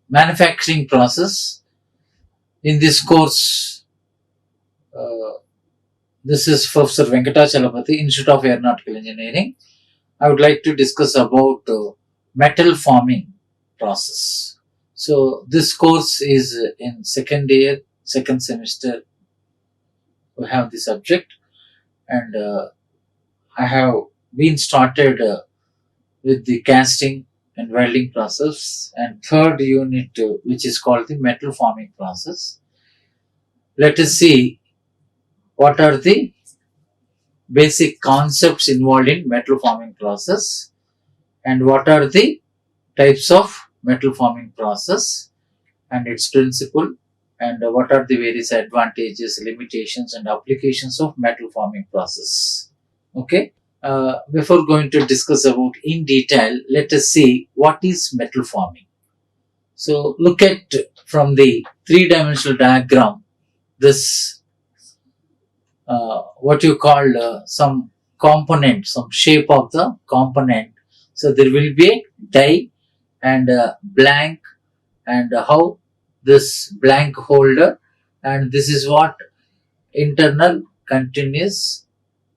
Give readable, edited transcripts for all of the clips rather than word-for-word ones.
Manufacturing process. In this course, this is Professor Venkatachalapathi, Institute of Aeronautical Engineering. I would like to discuss about metal forming process. So this course is in second year, second semester. We have the subject, and I have been started with the casting and welding process, and third unit which is called the metal forming process. Let us see what are the basic concepts involved in metal forming process and what are the types of metal forming process and its principle, and what are the various advantages, limitations and applications of metal forming process. Okay. Before going to discuss about in detail, let us see what is metal forming. So look at from the three-dimensional diagram this what you call some component, some shape of the component. So there will be a die and a blank, and how this blank holder, and this is what internal continuous,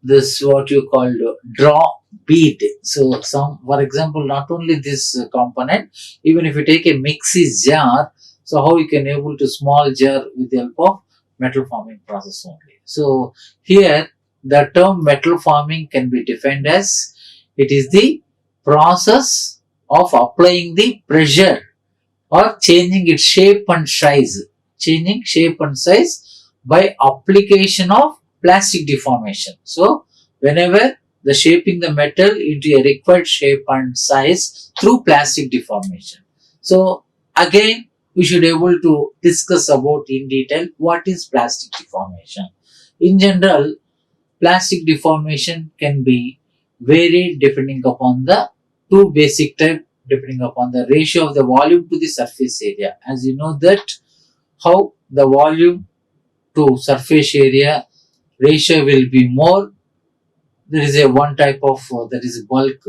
this what you call draw bead. So some, for example, not only this component, even if you take a mixie jar, so how you can able to small jar with the help of metal forming process only. So here the term metal forming can be defined as it is the process of applying the pressure or changing its shape and size, changing shape and size by application of plastic deformation. So whenever the shaping the metal into a required shape and size through plastic deformation. So again we should able to discuss about in detail what is plastic deformation. In general, plastic deformation can be varied depending upon the two basic type, depending upon the ratio of the volume to the surface area. As you know that how the volume to surface area ratio will be more, there is a one type of that is bulk.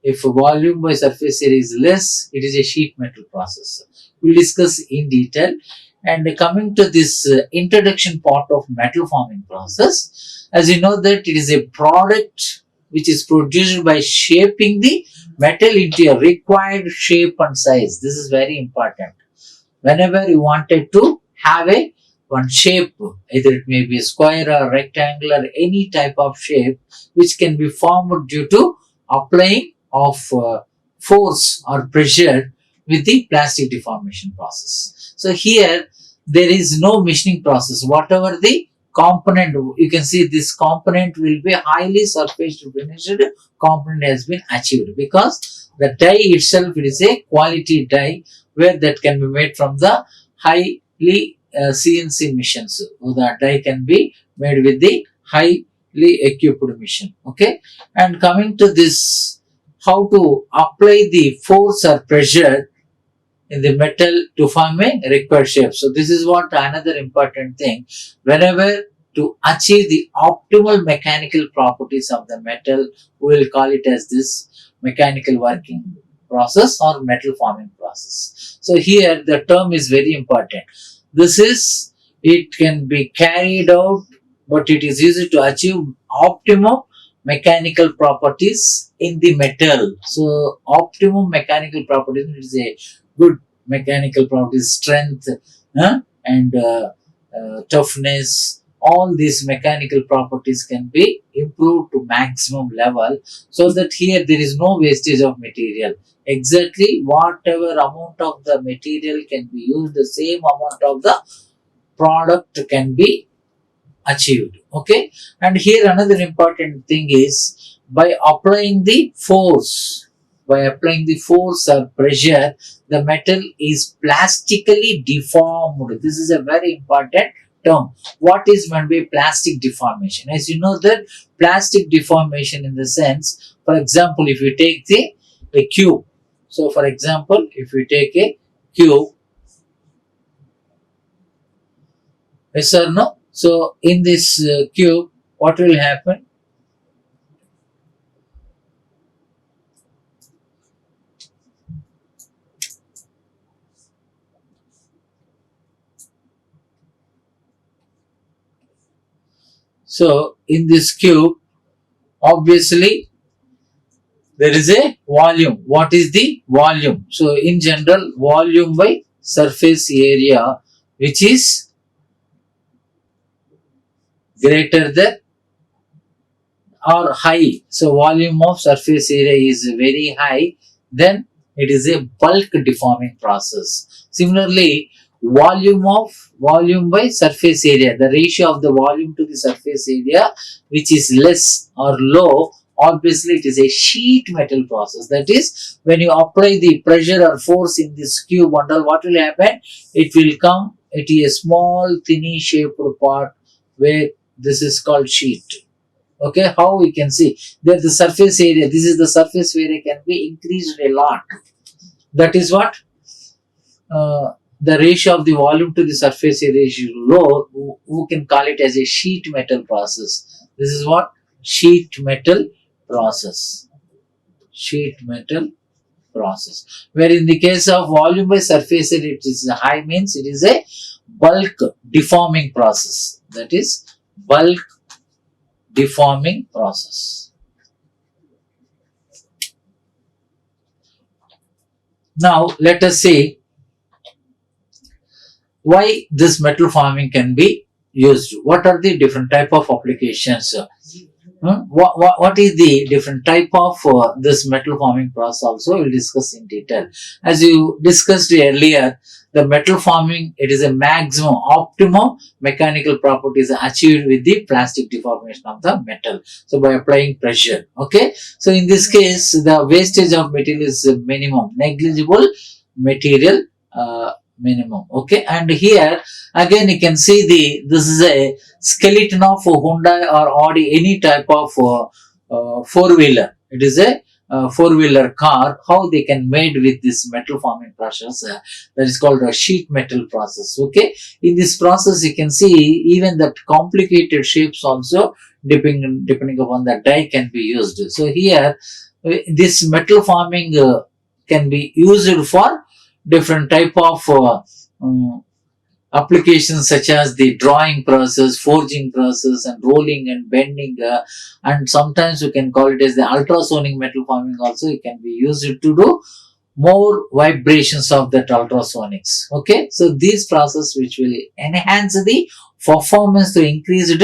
If volume by surface area is less, it is a sheet metal process. We'll discuss in detail. And coming to this introduction part of metal forming process, as you know that it is a product which is produced by shaping the metal into a required shape and size. This is very important. Whenever you wanted to have a one shape, either it may be a square or rectangular, any type of shape which can be formed due to applying of force or pressure with the plastic deformation process. So here there is no machining process. Whatever the component, you can see this component will be highly surface to finished component has been achieved, because the die itself, it is a quality die where that can be made from the highly CNC machines. So the die can be made with the highly equipped machine. Okay. And coming to this, how to apply the force or pressure in the metal to form a required shape. So this is what another important thing. Whenever to achieve the optimal mechanical properties of the metal, we will call it as this mechanical working process or metal forming process. So here the term is very important. This is, it can be carried out, but it is used to achieve optimum mechanical properties in the metal. So optimum mechanical properties is a good mechanical properties, strength and toughness. All these mechanical properties can be improved to maximum level, so that here there is no wastage of material. Exactly whatever amount of the material can be used, the same amount of the product can be achieved. Okay. And here another important thing is, by applying the force, or pressure, the metal is plastically deformed. This is a very important term. What is meant by plastic deformation? As you know that plastic deformation in the sense, for example, if you take a cube. So for example, if you take a cube, Yes or no? So in this cube, what will happen? So in this cube, obviously there is a volume. What is the volume? So in general, volume by surface area, which is greater than or high. So volume of surface area is very high, then it is a bulk deforming process. Similarly, volume by surface area, the ratio of the volume to the surface area which is less or low, obviously it is a sheet metal process. That is, when you apply the pressure or force in this cube bundle, what will happen? It will come at a small thinny shaped part where this is called sheet. Okay, how we can see that the surface area, this is the surface area, can be increased a lot. That is what the ratio of the volume to the surface area is low. We can call it as a sheet metal process. This is what sheet metal process. Sheet metal process. Where in the case of volume by surface area, it is high, means it is a bulk deforming process. That is bulk deforming process. Now let us see why this metal forming can be used. What are the different type of applications? What is the different type of this metal forming process also we'll discuss in detail. As you discussed earlier, the metal forming, it is a maximum optimum mechanical properties achieved with the plastic deformation of the metal, so by applying pressure. Okay, so in this case the wastage of material is minimum, negligible material minimum. Okay, and here again you can see this is a skeleton of Hyundai or Audi, any type of four-wheeler. It is a four-wheeler car. How they can made with this metal forming process, that is called a sheet metal process. Okay, in this process you can see even that complicated shapes also depending upon the die can be used. So here this metal forming can be used for different type of applications such as the drawing process, forging process, and rolling and bending, and sometimes you can call it as the ultrasonic metal forming also. It can be used to do more vibrations of that ultrasonics. Okay, so these process which will enhance the performance to increase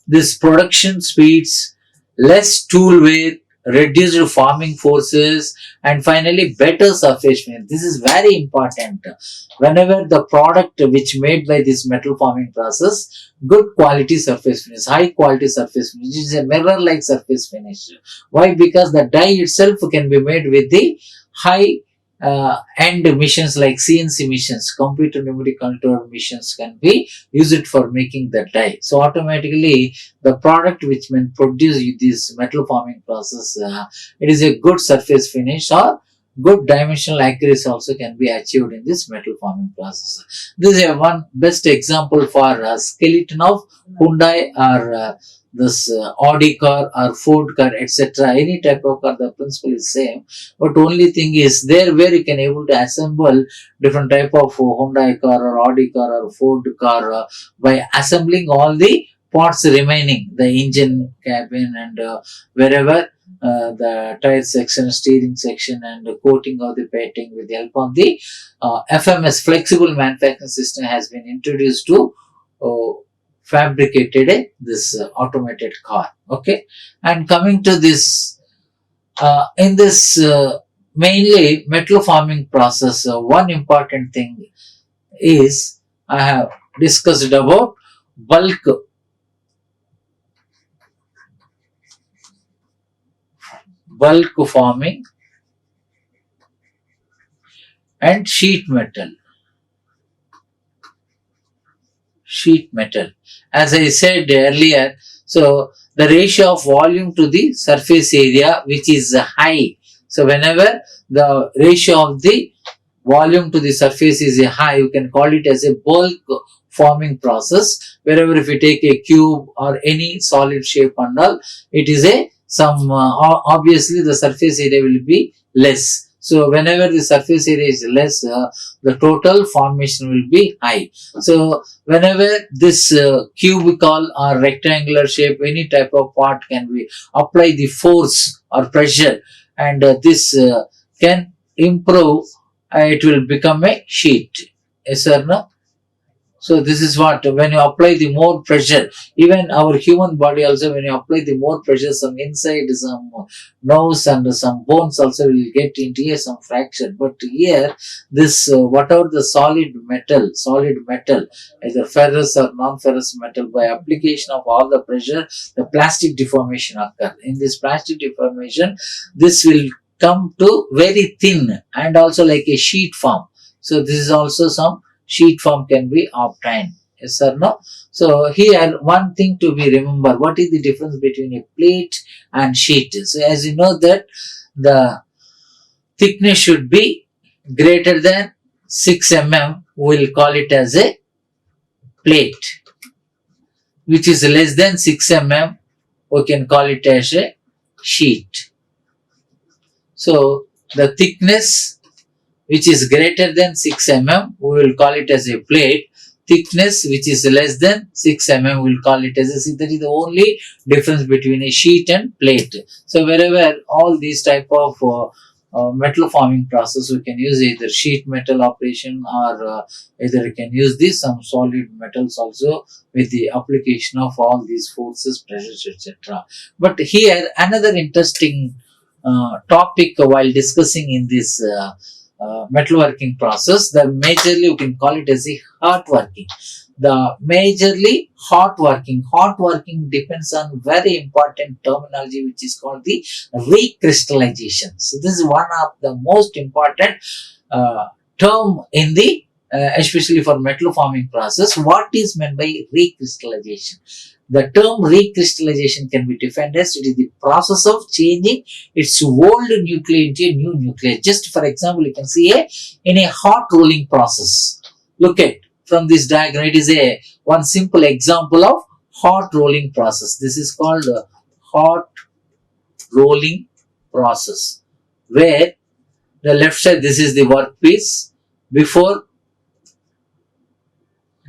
this production speeds, less tool wear, reduced farming forces, and finally better surface finish. This is very important. Whenever the product which made by this metal forming process, good quality surface finish, high quality surface finish, it is a mirror like surface finish. Why? Because the die itself can be made with the high end machines like CNC machines, computer memory controlled machines can be used for making the die. So automatically the product which when produced with this metal forming process, it is a good surface finish or good dimensional accuracy also can be achieved in this metal forming process. This is a one best example for a skeleton of Hyundai or this Audi car or Ford car, etc. Any type of car, the principle is same, but only thing is there where you can able to assemble different type of Hyundai car or Audi car or Ford car by assembling all the parts remaining, the engine, cabin, and wherever the tire section, steering section, and coating of the painting with the help of the FMS, flexible manufacturing system, has been introduced to fabricated this automated car. Okay, and coming to this in this mainly metal forming process, one important thing is I have discussed about bulk forming and sheet metal. As I said earlier, so the ratio of volume to the surface area which is high. So whenever the ratio of the volume to the surface is a high, you can call it as a bulk forming process. Wherever if you take a cube or any solid shape and all, it is a obviously the surface area will be less. So whenever the surface area is less, the total formation will be high. So whenever this cubical or rectangular shape, any type of part can be apply the force or pressure, and this can improve, it will become a sheet. Yes or no? So this is what, when you apply the more pressure, even our human body also, when you apply the more pressure, some inside, some nerves and some bones also will get into some fracture. But here, this whatever the solid metal, either ferrous or non-ferrous metal, by application of all the pressure, the plastic deformation occur. In this plastic deformation, this will come to very thin and also like a sheet form. So this is also some sheet form can be obtained. Yes or no? So here one thing to be remember, what is the difference between a plate and sheet? So as you know that the thickness should be greater than 6 mm, we will call it as a plate. Which is less than 6 mm, we can call it as a sheet. So the thickness which is greater than 6 mm, we will call it as a plate. Thickness which is less than 6 mm, we will call it as a sheet. That is the only difference between a sheet and plate. So wherever all these type of metal forming process, we can use either sheet metal operation, or either we can use this some solid metals also with the application of all these forces, pressures, etc. But here another interesting topic while discussing in this metalworking process, the majorly you can call it as a hot working. The majorly hot working depends on very important terminology which is called the recrystallization. So this is one of the most important term in the especially for metal forming process. What is meant by recrystallization? The term recrystallization can be defined as it is the process of changing its old nuclei into a new nuclei. Just for example, you can see in a hot rolling process. Look at from this diagram, it is a one simple example of hot rolling process. This is called hot rolling process, where the left side, this is the workpiece before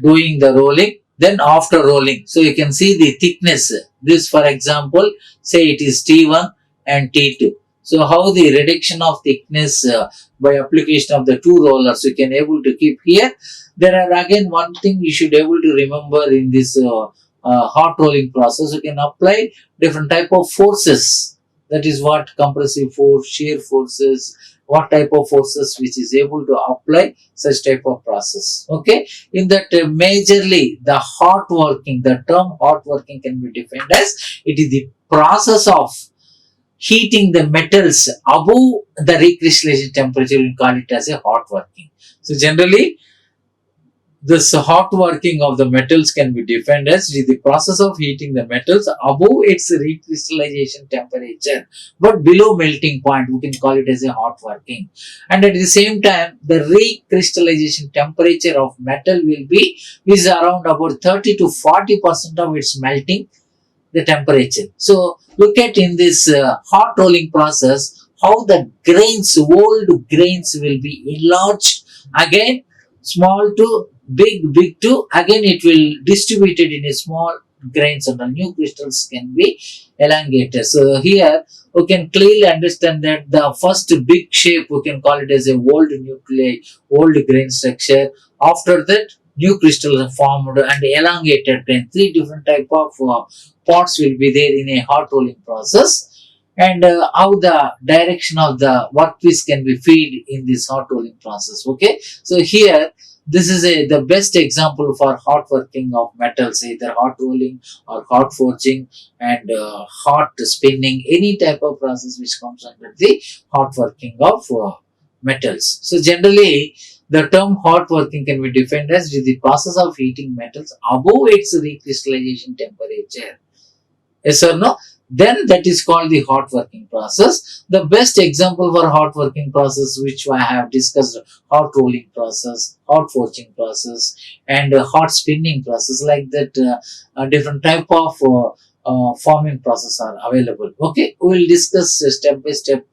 doing the rolling, then after rolling. So you can see the thickness. This for example, say it is T1 and T2. So how the reduction of thickness by application of the two rollers you can able to keep here. There are again one thing you should able to remember in this hot rolling process. You can apply different type of forces. That is what compressive force, shear forces, what type of forces which is able to apply such type of process. Okay, in that majorly the hot working, the term hot working can be defined as it is the process of heating the metals above the recrystallization temperature. We call it as a hot working. So generally this hot working of the metals can be defined as the process of heating the metals above its recrystallization temperature, but below melting point. We can call it as a hot working. And at the same time, the recrystallization temperature of metal will be is around about 30 to 40% of its melting the temperature. So look at in this hot rolling process how the grains, old grains will be enlarged, again small to big, big to again it will distributed in a small grains, and the new crystals can be elongated. So here we can clearly understand that the first big shape we can call it as a old nuclei, old grain structure. After that new crystals are formed and elongated grain. Three different type of pots will be there in a hot rolling process. And how the direction of the workpiece can be fed in this hot rolling process. Okay, so here this is the best example for hot working of metals, either hot rolling or hot forging and hot spinning, any type of process which comes under the hot working of metals. So generally the term hot working can be defined as the process of heating metals above its recrystallization temperature. Yes or no? then that is called the hot working process. The best example for hot working process which I have discussed, hot rolling process, hot forging process, and hot spinning process, like that. Different type of forming process are available. Okay, we will discuss step by step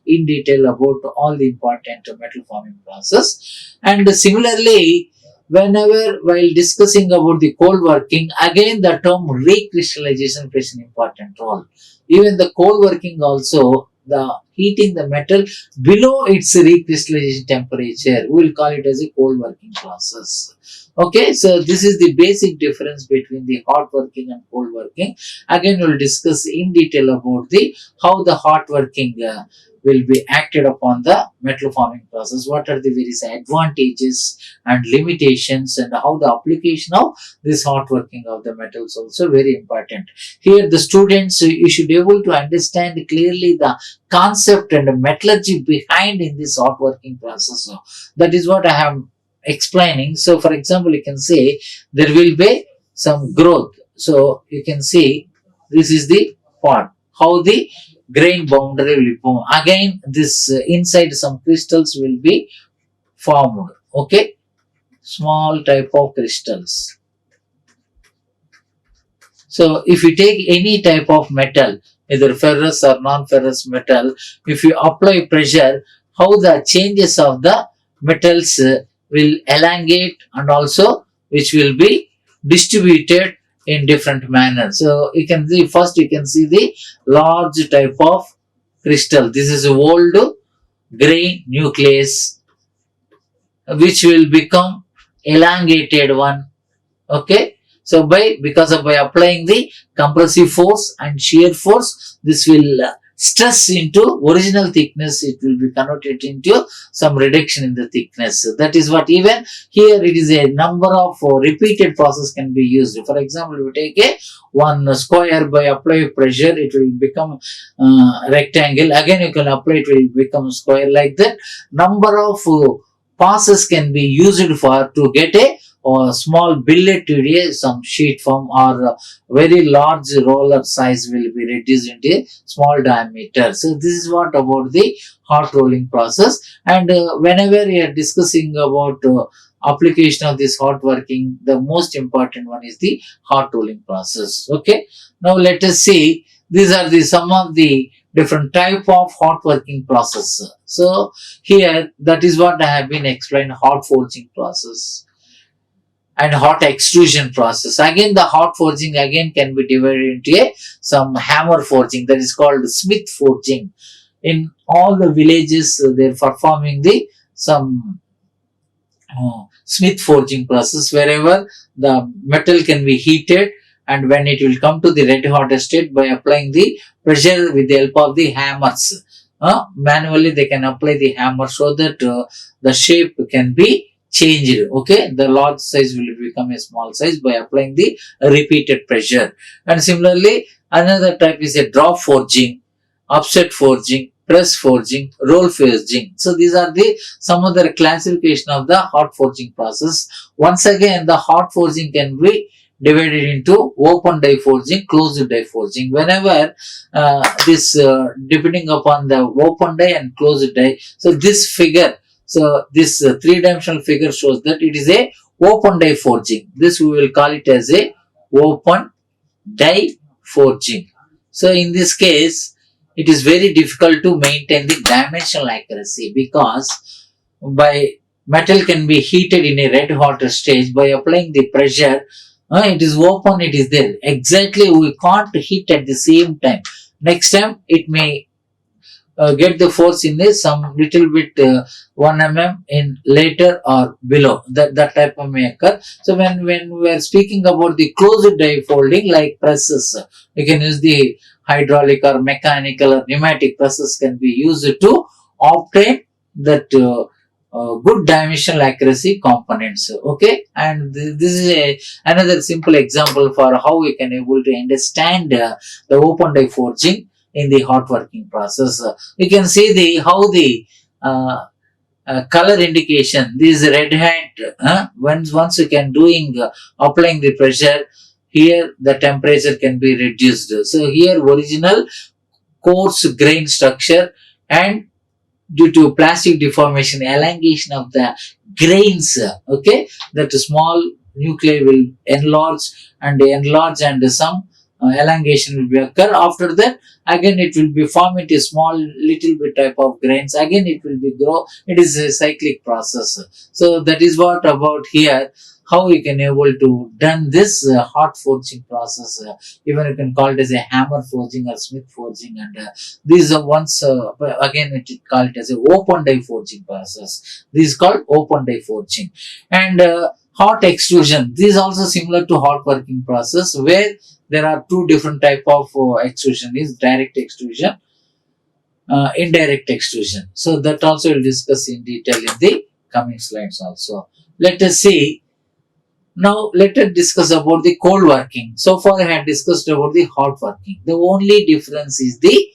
in detail about all the important metal forming process. And similarly, whenever while discussing about the cold working, again the term recrystallization plays an important role. Even the cold working also, the heating the metal below its recrystallization temperature, we will call it as a cold working process. Okay, so this is the basic difference between the hot working and cold working. Again, we will discuss in detail about the how the hot working will be acted upon the metal forming process. What are the various advantages and limitations, and how the application of this hot working of the metals also very important. Here, the students, you should be able to understand clearly the concept and the metallurgy behind in this hot working process. So that is what I am explaining. So for example, you can say there will be some growth. So you can see this is the part, how the grain boundary will form. Again, this inside some crystals will be formed. Okay, small type of crystals. So if you take any type of metal, either ferrous or non-ferrous metal, if you apply pressure, how the changes of the metals will elongate, and also which will be distributed in different manner. So you can see, first you can see the large type of crystal. This is old grain nucleus which will become elongated one. Okay, so by applying the compressive force and shear force, this will stress into original thickness, it will be converted into some reduction in the thickness. That is what, even here it is a number of repeated process can be used. For example, if you take a one square, by apply pressure it will become rectangle, again you can apply, it will become square. Like that, number of passes can be used for to get a or small billet to some sheet form, or very large roller size will be reduced into small diameter. So this is what about the hot rolling process. And whenever we are discussing about application of this hot working, the most important one is the hot rolling process. Okay, now let us see, these are the some of the different type of hot working process. So here, that is what I have been explained, hot forging process and hot extrusion process. Again, the hot forging again can be divided into some hammer forging, that is called smith forging. In all the villages, they are performing the some smith forging process, wherever the metal can be heated, and when it will come to the red hot state, by applying the pressure with the help of the hammers, manually they can apply the hammer, so that the shape can be changed. Okay, the large size will become a small size by applying the repeated pressure. And similarly, another type is a drop forging, offset forging, press forging, roll forging. So these are the some other classification of the hot forging process. Once again, the hot forging can be divided into open die forging, closed die forging. Whenever this depending upon the open die and closed die, so this figure, so this three-dimensional figure shows that it is a open die forging. This we will call it as a open die forging. So in this case, it is very difficult to maintain the dimensional accuracy, because by metal can be heated in a red hot stage, by applying the pressure, it is open, it is there. Exactly, we can't heat at the same time. Next time, it may get the force in this some little bit 1 mm in later or below, that type of may occur. So when we are speaking about the closed die folding, like presses, you can use the hydraulic or mechanical or pneumatic presses can be used to obtain that good dimensional accuracy components. Okay, and this is another simple example for how we can able to understand the open die forging in the hot working process. You can see the how the color indication, this red hand, once you can doing applying the pressure, here the temperature can be reduced. So here original coarse grain structure, and due to plastic deformation, elongation of the grains, okay, that small nuclei will enlarge and some elongation will be occur. After that, again it will be form into small little bit type of grains, again it will be grow. It is a cyclic process. So that is what about here, how you can able to done this hot forging process. Even you can call it as a hammer forging or smith forging, and these are once again it is called as a open die forging process. This is called open die forging. And hot extrusion, this is also similar to hot working process, where there are two different type of extrusion, is direct extrusion, indirect extrusion. So that also we'll discuss in detail in the coming slides also. Let us see. Now let us discuss about the cold working. So far I had discussed about the hot working. The only difference is the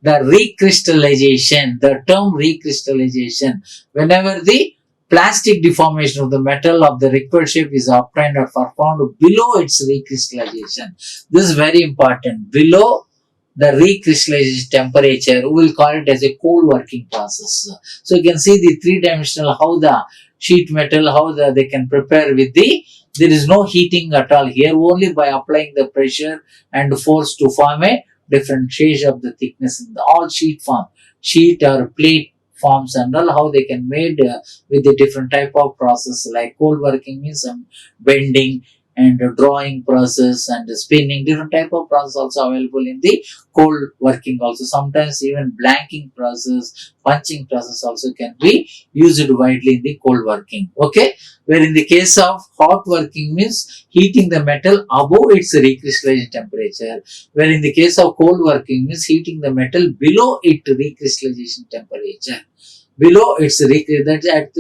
recrystallization. The term recrystallization, whenever the plastic deformation of the metal of the required shape is obtained or performed below its recrystallization. This is very important. Below the recrystallization temperature, we will call it as a cold working process. So you can see the three-dimensional, how the sheet metal, how they can prepare with there is no heating at all here, only by applying the pressure and force to form a different shades of the thickness in the all sheet form, sheet or plate forms, and all how they can made with the different type of process. Like cold working means some bending and drawing process and spinning, different type of process also available in the cold working. Also sometimes even blanking process, punching process also can be used widely in the cold working. Okay, where in the case of hot working means heating the metal above its recrystallization temperature, where in the case of cold working means heating the metal below its recrystallization temperature. Below its that's at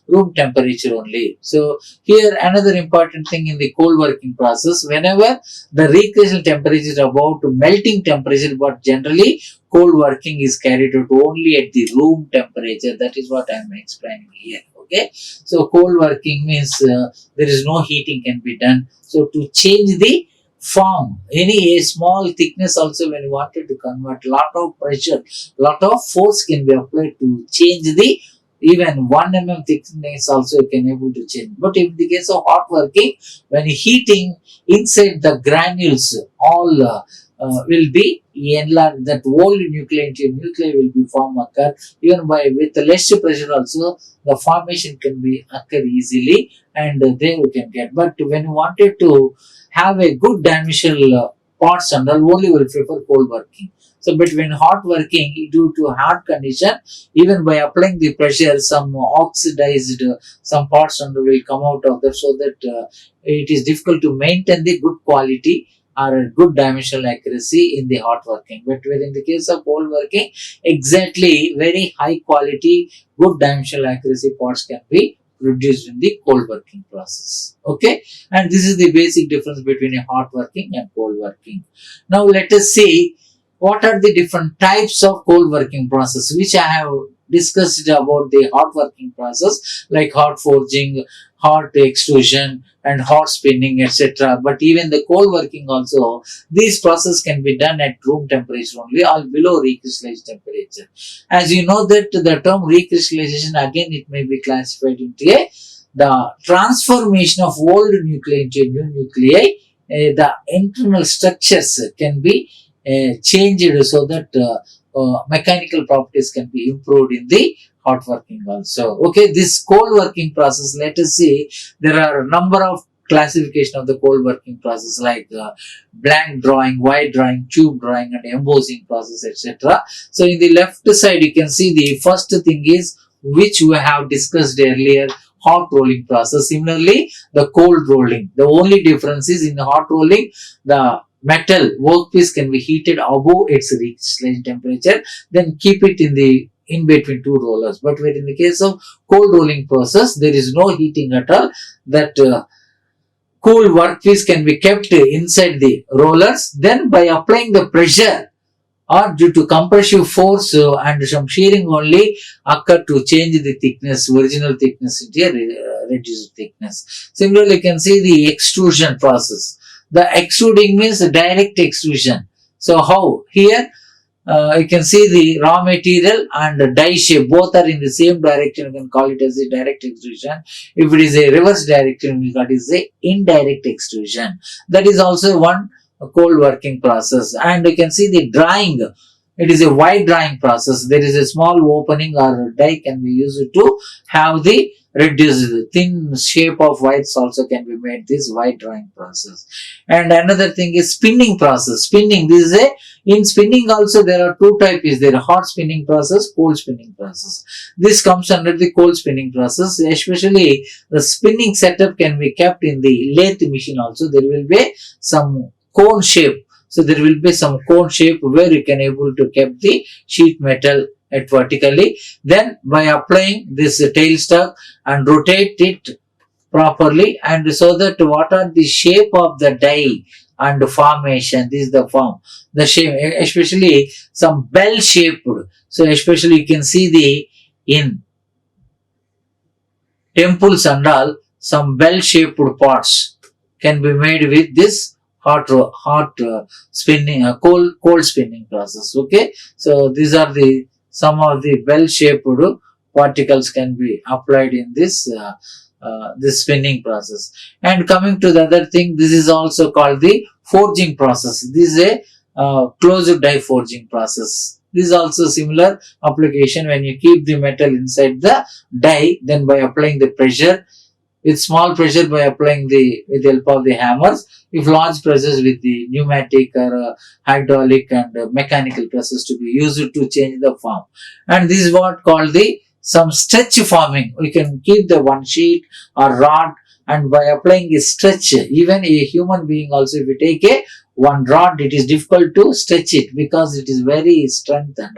room temperature only. So here another important thing in the cold working process, whenever the recrystallization temperature is about melting temperature, but generally cold working is carried out only at the room temperature. That is what I am explaining here. Okay, so cold working means there is no heating can be done. So to change the form, any a small thickness also, when you wanted to convert, lot of pressure, lot of force can be applied to change the even 1 mm thickness also you can able to change. But in the case of hot working, when heating inside the granules, all will be enlarged. That whole nuclei will be formed occur. Even by with less pressure also, the formation can be occur easily, and there you can get. But when you wanted to have a good dimensional parts and all, only will prefer cold working. So between hot working, due to hard condition, even by applying the pressure, some oxidized some parts and will come out of that, so that it is difficult to maintain the good quality or good dimensional accuracy in the hot working. But where in the case of cold working, exactly very high quality, good dimensional accuracy parts can be produced in the cold working process. Okay, and this is the basic difference between a hot working and cold working. Now let us see what are the different types of cold working process, which I have discussed about the hot working process, like hot forging, hot extrusion, and hot spinning, etc. But even the cold working also, these process can be done at room temperature only or below recrystallized temperature. As you know that the term recrystallization, again it may be classified into the transformation of old nuclei into new nuclei. The internal structures can be changed so that mechanical properties can be improved in the hot working also. Okay, this cold working process, let us see, there are a number of classification of the cold working process, like blank drawing, white drawing, tube drawing, and embossing process, etc. So in the left side you can see the first thing is, which we have discussed earlier, hot rolling process. Similarly, the cold rolling, the only difference is in the hot rolling, the metal workpiece can be heated above its recrystallization temperature, then keep it in between two rollers. But where in the case of cold rolling process, there is no heating at all. That cool workpiece can be kept inside the rollers. Then by applying the pressure or due to compressive force and some shearing only occur to change the thickness, original thickness into a reduced thickness. Similarly, you can see the extrusion process. The extruding means direct extrusion. So how? Here you can see the raw material and the die shape both are in the same direction. You can call it as a direct extrusion. If it is a reverse direction, we call it as a indirect extrusion. That is also one cold working process. And you can see the drying. It is a wide drying process. There is a small opening or die can be used to have the reduced thin shape of whites also can be made this wide drying process. And another thing is spinning process. Spinning, this is a in spinning also there are two types. There are hot spinning process, cold spinning process. This comes under the cold spinning process. Especially the spinning setup can be kept in the lathe machine also. There will be some cone shape. So there will be some cone shape where you can able to keep the sheet metal at vertically. Then by applying this tailstock and rotate it properly, and so that what are the shape of the die and formation. This is the form, the shape, especially some bell shaped. So especially you can see the in temples and all some bell shaped pots can be made with this hot spinning cold spinning process. Okay, so these are the some of the bell shaped particles can be applied in this spinning process. And coming to the other thing, this is also called the forging process. This is a closed die forging process. This is also similar application. When you keep the metal inside the die, then by applying the pressure, with small pressure by applying with the help of the hammers, if large presses with the pneumatic or hydraulic and mechanical presses to be used to change the form. And this is what called the some stretch forming. We can keep the one sheet or rod, and by applying a stretch, even a human being also, if we take a one rod, it is difficult to stretch it because it is very strength, and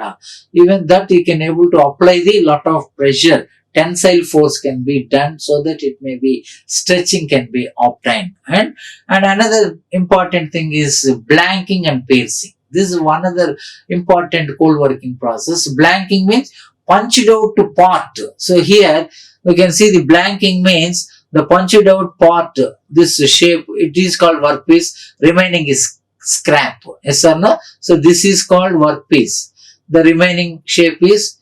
even that you can able to apply the lot of pressure. Tensile force can be done so that it may be stretching can be obtained. And another important thing is blanking and piercing. This is one other important cold working process. Blanking means punched out part. So here we can see the blanking means the punched out part, this shape, it is called workpiece, remaining is scrap. Yes or no? So this is called workpiece. The remaining shape is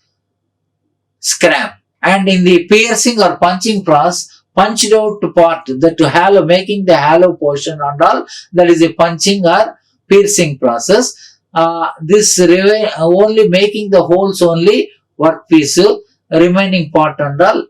scrap. And in the piercing or punching process, punched out part, that to hollow, making the hollow portion and all, that is a punching or piercing process. This only making the holes only workpiece, remaining part and all,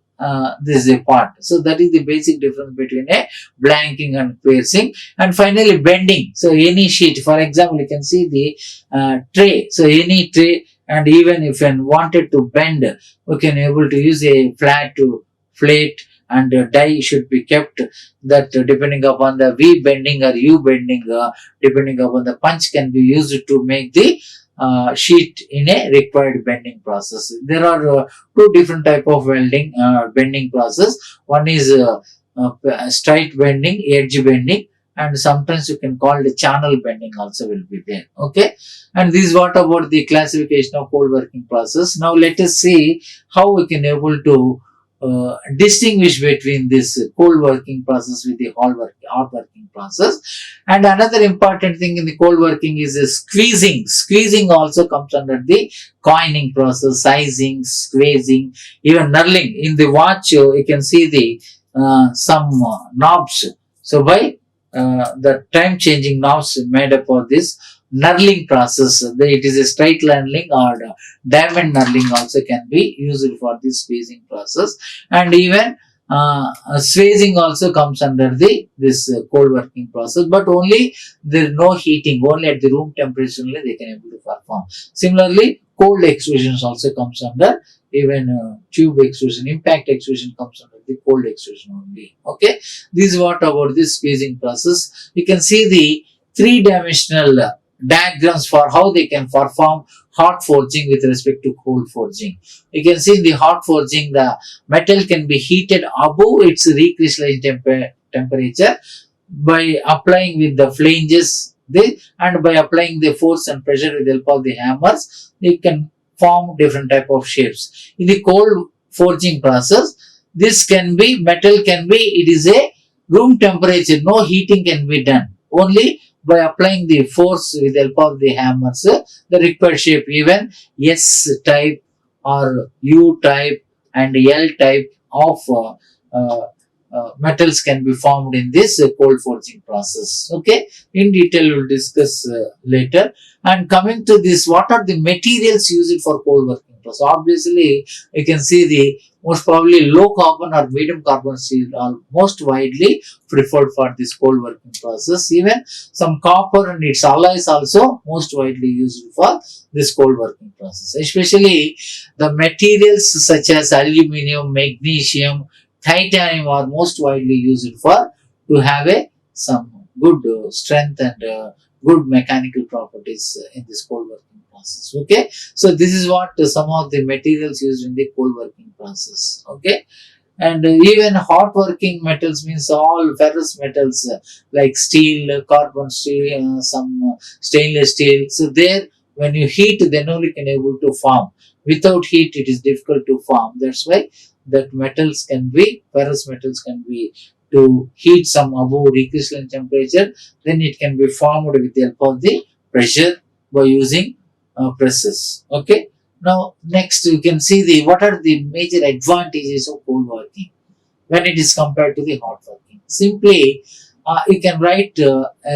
this is a part. So that is the basic difference between a blanking and piercing. And finally bending. So any sheet, for example, you can see the tray. So any tray, and even if you wanted to bend, we can able to use a flat to plate, and die should be kept, that depending upon the V bending or U bending, depending upon the punch can be used to make the sheet in a required bending process. There are two different type of bending process. One is straight bending, edge bending, and sometimes you can call the channel bending also will be there. Okay, and this is what about the classification of cold working process. Now let us see how we can able to distinguish between this cold working process with the hot working process. And another important thing in the cold working is squeezing. Squeezing also comes under the coining process, sizing, squeezing, even knurling. In the watch you can see the some knobs. So by the time changing knobs made up of this knurling process. It is a straight knurling or diamond knurling also can be used for this squeezing process. And even squeezing also comes under this cold working process, but only there is no heating, only at the room temperature only they can able to perform. Similarly, cold extrusions also comes under, even tube extrusion, impact extrusion comes under the cold extrusion only. Okay, this is what about this squeezing process. You can see the three-dimensional diagrams for how they can perform hot forging with respect to cold forging. You can see in the hot forging, the metal can be heated above its recrystallization temperature by applying with the flanges, and by applying the force and pressure with the help of the hammers, they can form different type of shapes. In the cold forging process, this can be, metal can be, it is a room temperature, no heating can be done. only by applying the force with the help of the hammers, the required shape, even S type or U type and L type of metals can be formed in this cold forging process. Okay, in detail we'll discuss later. And coming to this, what are the materials used for cold working process? Obviously, you can see the most probably low carbon or medium carbon steel are most widely preferred for this cold working process. Even some copper and its alloys also most widely used for this cold working process. Especially the materials such as aluminium, magnesium, titanium are most widely used for to have a some good strength and good mechanical properties in this cold working process. Okay, so this is what some of the materials used in the cold working process. Okay, and even hot working metals means all ferrous metals like steel, carbon steel, some stainless steel. So there, when you heat, then only can able to form. Without heat, it is difficult to form. That's why that metals can be ferrous metals can be to heat some above recrystalline temperature, then it can be formed with the help of the pressure by using presses. Okay. Now next you can see the what are the major advantages of cold working when it is compared to the hot working. Simply, you can write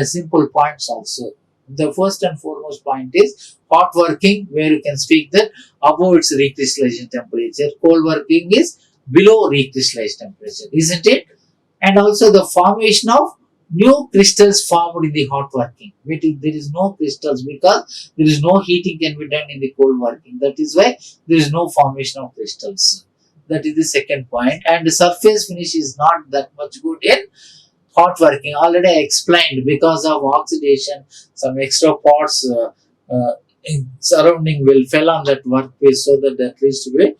simple points also. The first and foremost point is hot working, where you can speak that above its recrystallization temperature. Cold working is below recrystallized temperature, isn't it? And also the formation of new crystals formed in the hot working. There is no crystals because there is no heating can be done in the cold working. That is why there is no formation of crystals. That is the second point. And the surface finish is not that much good in hot working. Already I explained because of oxidation, some extra parts in surrounding will fell on that workpiece, so that leads to be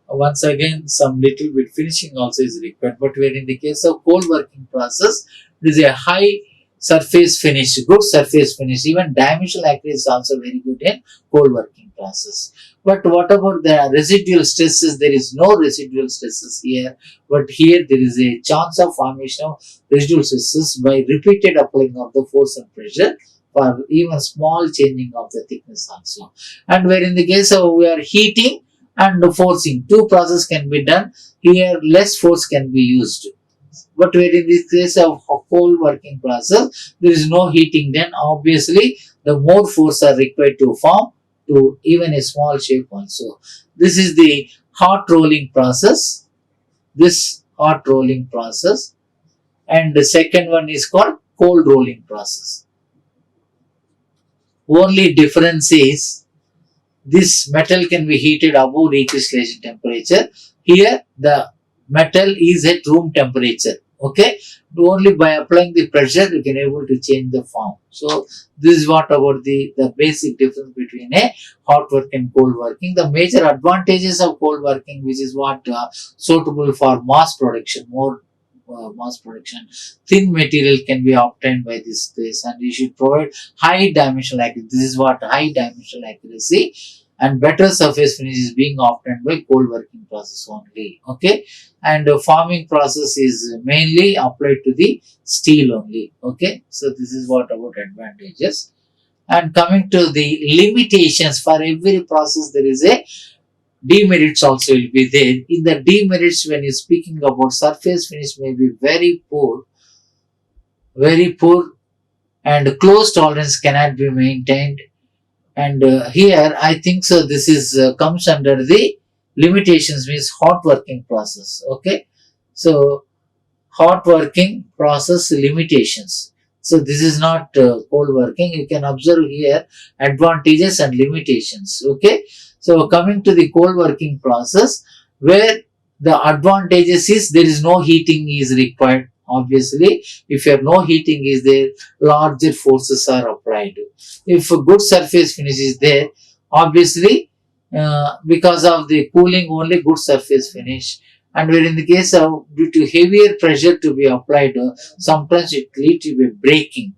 once again some little bit finishing also is required. But where in the case of cold working process, there is a high surface finish, good surface finish. Even dimensional accuracy is also very good in cold working process. But what about the residual stresses? There is no residual stresses here, but here there is a chance of formation of residual stresses by repeated applying of the force and pressure for even small changing of the thickness also. And where in the case of we are heating and forcing, two processes can be done. Here less force can be used. But where in this case of cold working process, there is no heating, then obviously the more force are required to form to even a small shape also. This is the hot rolling process. This hot rolling process. And the second one is called cold rolling process. Only difference is this metal can be heated above recrystallization temperature. Here the metal is at room temperature. Okay, only by applying the pressure you can able to change the form. So this is what about the basic difference between a hot work and cold working. The major advantages of cold working, which is what suitable for mass production, more mass production. Thin material can be obtained by this case, and you should provide high dimensional accuracy. This is what high dimensional accuracy, and better surface finish is being obtained by cold working process only. Okay, and the forming process is mainly applied to the steel only. Okay, so this is what about advantages. And coming to the limitations, for every process there is a demerits also will be there. In the demerits, when you're speaking about surface finish may be very poor, and close tolerance cannot be maintained. And here I think so this is comes under the limitations, means hot working process. Okay, so hot working process limitations. So this is not cold working. You can observe here advantages and limitations. Okay, so coming to the cold working process, where the advantages is there is no heating is required. Obviously, if there no heating is there, larger forces are applied. If a good surface finish is there, obviously because of the cooling only good surface finish, And where in the case of due to heavier pressure to be applied, sometimes it leads to a breaking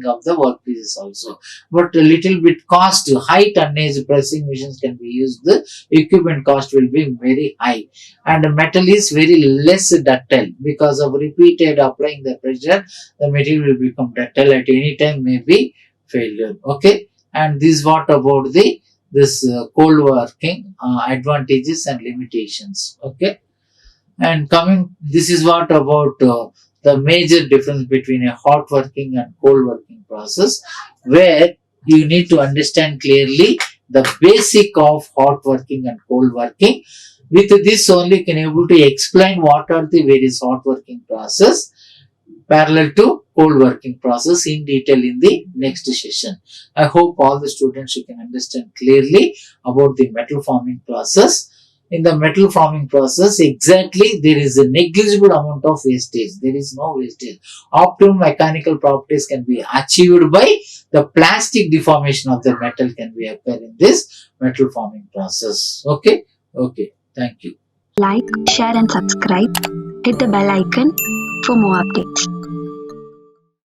of the workpieces also. But a little bit cost, high tonnage pressing machines can be used. The equipment cost will be very high, and the metal is very less ductile because of repeated applying the pressure. The material will become ductile at any time, may be failure. Okay, and this what about the this cold working advantages and limitations. Okay, and coming, this is what about the major difference between a hot working and cold working process, where you need to understand clearly the basic of hot working and cold working. With this only can able to explain what are the various hot working process parallel to cold working process in detail in the next session. I hope all the students you can understand clearly about the metal forming process. In the metal forming process, exactly there is a negligible amount of wastage. There is no wastage. Optimum mechanical properties can be achieved by the plastic deformation of the metal can be occur in this metal forming process. Okay, okay. Thank you. Like, share and subscribe. Hit the bell icon for more updates.